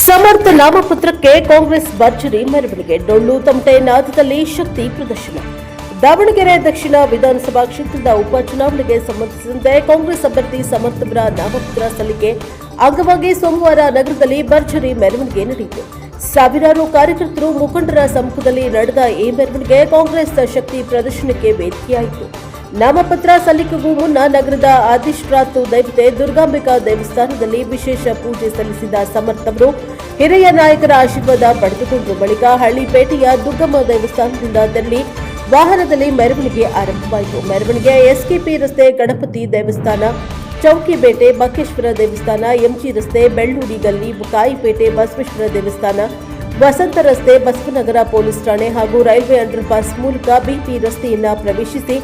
ಸಮರ್ಥ ನಾಮಪತ್ರಕ್ಕೆ ಕಾಂಗ್ರೆಸ್ ಭರ್ಜರಿ ಮೆರವಣಿಗೆ. ಡೊಳ್ಳು ತಮಟೆ ನಾದದಲ್ಲಿ ಶಕ್ತಿ ಪ್ರದರ್ಶನ. ದಾವಣಗೆರೆ ದಕ್ಷಿಣ ವಿಧಾನಸಭಾ ಕ್ಷೇತ್ರದ ಉಪಚುನಾವಣೆಗೆ ಸಂಬಂಧಿಸಿದಂತೆ ಕಾಂಗ್ರೆಸ್ ಅಭ್ಯರ್ಥಿ ಸಮರ್ಥವರ ನಾಮಪತ್ರ ಸಲ್ಲಿಕೆ ಅಂಗವಾಗಿ ಸೋಮವಾರ ನಗರದಲ್ಲಿ ಭರ್ಜರಿ ಮೆರವಣಿಗೆ ನಡೆಯಿತು. ಸಾವಿರಾರು ಕಾರ್ಯಕರ್ತರು ಮುಖಂಡರ ಸಮ್ಮುಖದಲ್ಲಿ ನಡೆದ ಈ ಮೆರವಣಿಗೆ ಕಾಂಗ್ರೆಸ್ ಶಕ್ತಿ ಪ್ರದರ್ಶನಕ್ಕೆ ವೇದಿಕೆಯಾಯಿತು. ನಾಮಪತ್ರ ಸಲ್ಲಿಕೆಗೂ ಮುನ್ನ ನಗರದ ಆದಿಶ್ರಾತು ದೇವತೆ ದುರ್ಗಾಂಬಿಕಾ ದೇವಸ್ಥಾನದಲ್ಲಿ ವಿಶೇಷ ಪೂಜೆ ಸಲ್ಲಿಸಿದ ಸಮರ್ಥವರು ಹಿರಿಯ ನಾಯಕರ ಆಶೀರ್ವಾದ ಪಡೆದುಕೊಂಡರು. ಬಳಿಕ ಹಳ್ಳಿಪೇಟೆಯ ದುರ್ಗಮ್ಮ ದೇವಸ್ಥಾನದಿಂದ ತೆರಳಿ ವಾಹನದಲ್ಲಿ ಮೆರವಣಿಗೆ ಆರಂಭವಾಯಿತು. ಮೆರವಣಿಗೆ ಎಸ್ಕೆಪಿ ರಸ್ತೆ, ಗಣಪತಿ ದೇವಸ್ಥಾನ, ಚೌಕಿಪೇಟೆ, ಬಕ್ಕೇಶ್ವರ ದೇವಸ್ಥಾನ, ಎಂಜಿ ರಸ್ತೆ, ಬೆಳ್ಳೂಡಿ ಗಲ್ಲಿ, ಕಾಯಿಪೇಟೆ, ಬಸವೇಶ್ವರ ದೇವಸ್ಥಾನ, ವಸಂತ ರಸ್ತೆ, ಬಸವನಗರ ಪೊಲೀಸ್ ಠಾಣೆ ಹಾಗೂ ರೈಲ್ವೆ ಅಂಡರ್ಪಾಸ್ ಮೂಲಕ ಬಿಪಿ ರಸ್ತೆಯನ್ನು ಪ್ರವೇಶಿಸಿ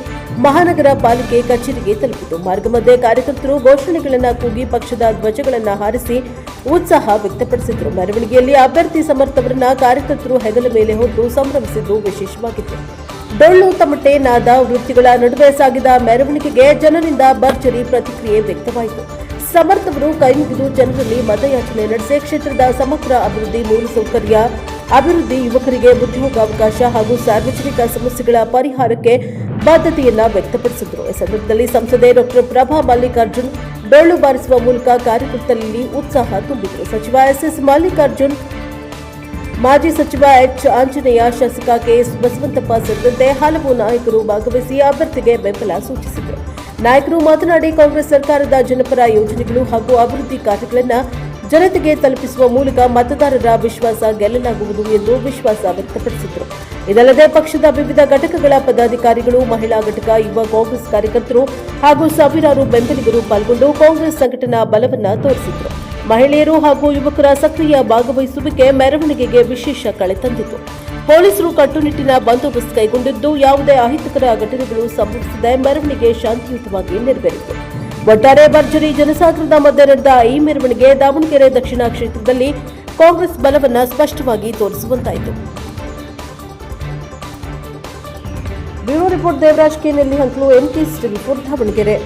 ಮಹಾನಗರ ಪಾಲಿಕೆ ಕಚೇರಿಗೆ ತಲುಪಿತು. ಮಾರ್ಗ ಮಧ್ಯೆ ಕಾರ್ಯಕರ್ತರು ಘೋಷಣೆಗಳನ್ನು ಕೂಗಿ ಪಕ್ಷದ ಧ್ವಜಗಳನ್ನು ಹಾರಿಸಿ ಉತ್ಸಾಹ ವ್ಯಕ್ತಪಡಿಸಿದರು. ಮೆರವಣಿಗೆಯಲ್ಲಿ ಅಭ್ಯರ್ಥಿ ಸಮರ್ಥವರನ್ನ ಕಾರ್ಯಕರ್ತರು ಹೆಗಲ ಮೇಲೆ ಹೊತ್ತು ಸಂಭ್ರಮಿಸಿದ್ದು ವಿಶೇಷವಾಗಿತ್ತು. ಡೊಳ್ಳು ತಮಟೆ ನಾದ ವೃತ್ತಿಗಳ ನಡುವೆ ಸಾಗಿದ ಮೆರವಣಿಗೆಗೆ ಜನರಿಂದ ಭರ್ಜರಿ ಪ್ರತಿಕ್ರಿಯೆ ವ್ಯಕ್ತವಾಯಿತು. ಸಮರ್ಥವರು ಕೈಮುಗಿದು ಜನರಲ್ಲಿ ಮತಯಾಚನೆ ನಡೆಸಿ ಕ್ಷೇತ್ರದ ಸಮಗ್ರ ಅಭಿವೃದ್ಧಿ, ಮೂಲಸೌಕರ್ಯ ಅಭಿವೃದ್ಧಿ, ಯುವಕರಿಗೆ ಉದ್ಯೋಗಾವಕಾಶ ಹಾಗೂ ಸಾರ್ವಜನಿಕ ಸಮಸ್ಯೆಗಳ ಪರಿಹಾರಕ್ಕೆ ಬದ್ಧತೆಯನ್ನ ವ್ಯಕ್ತಪಡಿಸಿದರು. ಈ ಸಂದರ್ಭದಲ್ಲಿ ಸಂಸದೆ ಡಾಕ್ಟರ್ ಪ್ರಭಾ ಮಲ್ಲಿಕಾರ್ಜುನ್ ಡೊಳ್ಳು ಬಾರಿಸುವ ಮೂಲಕ ಕಾರ್ಯಕರ್ತರಲ್ಲಿ ಉತ್ಸಾಹ ತುಂಬಿದರು. ಸಚಿವ ಎಸ್ಎಸ್ ಮಲ್ಲಿಕಾರ್ಜುನ್, ಮಾಜಿ ಸಚಿವ ಎಚ್ ಆಂಜನೇಯ, ಶಾಸಕ ಕೆಎಸ್ ಬಸವಂತಪ್ಪ ಸೇರಿದಂತೆ ಹಲವು ನಾಯಕರು ಭಾಗವಹಿಸಿ ಅಭ್ಯರ್ಥಿಗೆ ಬೆಂಬಲ ಸೂಚಿಸಿದರು. ನಾಯಕರು ಮಾತನಾಡಿ ಕಾಂಗ್ರೆಸ್ ಸರ್ಕಾರದ ಜನಪರ ಯೋಜನೆಗಳು ಹಾಗೂ ಅಭಿವೃದ್ಧಿ ಕಾರ್ಯಗಳನ್ನು ಜನತೆಗೆ ತಲುಪಿಸುವ ಮೂಲಕ ಮತದಾರರ ವಿಶ್ವಾಸ ಗೆಲ್ಲಲಾಗುವುದು ಎಂದು ವಿಶ್ವಾಸ ವ್ಯಕ್ತಪಡಿಸಿದರು. ಇದಲ್ಲದೆ ಪಕ್ಷದ ವಿವಿಧ ಘಟಕಗಳ ಪದಾಧಿಕಾರಿಗಳು, ಮಹಿಳಾ ಘಟಕ, ಯುವ ಕಾಂಗ್ರೆಸ್ ಕಾರ್ಯಕರ್ತರು ಹಾಗೂ ಸಾವಿರಾರು ಬೆಂಬಲಿಗರು ಪಾಲ್ಗೊಂಡು ಕಾಂಗ್ರೆಸ್ ಸಂಘಟನಾ ಬಲವನ್ನು ತೋರಿಸಿದರು. ಮಹಿಳೆಯರು ಹಾಗೂ ಯುವಕರ ಸಕ್ರಿಯ ಭಾಗವಹಿಸುವಿಕೆ ಮೆರವಣಿಗೆಗೆ ವಿಶೇಷ ಕಳೆ ತಂದಿತು. ಪೊಲೀಸರು ಕಟ್ಟುನಿಟ್ಟಿನ ಬಂದೋಬಸ್ತ್ ಕೈಗೊಂಡಿದ್ದು ಯಾವುದೇ ಅಹಿತಕರ ಘಟನೆಗಳು ಸಂಭವಿಸದೆ ಮೆರವಣಿಗೆ ಶಾಂತಿಯುತವಾಗಿ ನೆರವೇರಿತು. ಒಟ್ಟಾರೆ ಭರ್ಜರಿ ಜನಸಾಗರದ ಮಧ್ಯೆ ನಡೆದ ಈ ಮೆರವಣಿಗೆ ದಾವಣಗೆರೆ ದಕ್ಷಿಣ ಕ್ಷೇತ್ರದಲ್ಲಿ ಕಾಂಗ್ರೆಸ್ ಬಲವನ್ನು ಸ್ಪಷ್ಟವಾಗಿ ತೋರಿಸುವಂತಾಯಿತು. Bureau report Devaraj K. Nelli Hankalu, ಎಂಟಿ ಟಿವಿ4 ದಾವಣಗೆರೆ.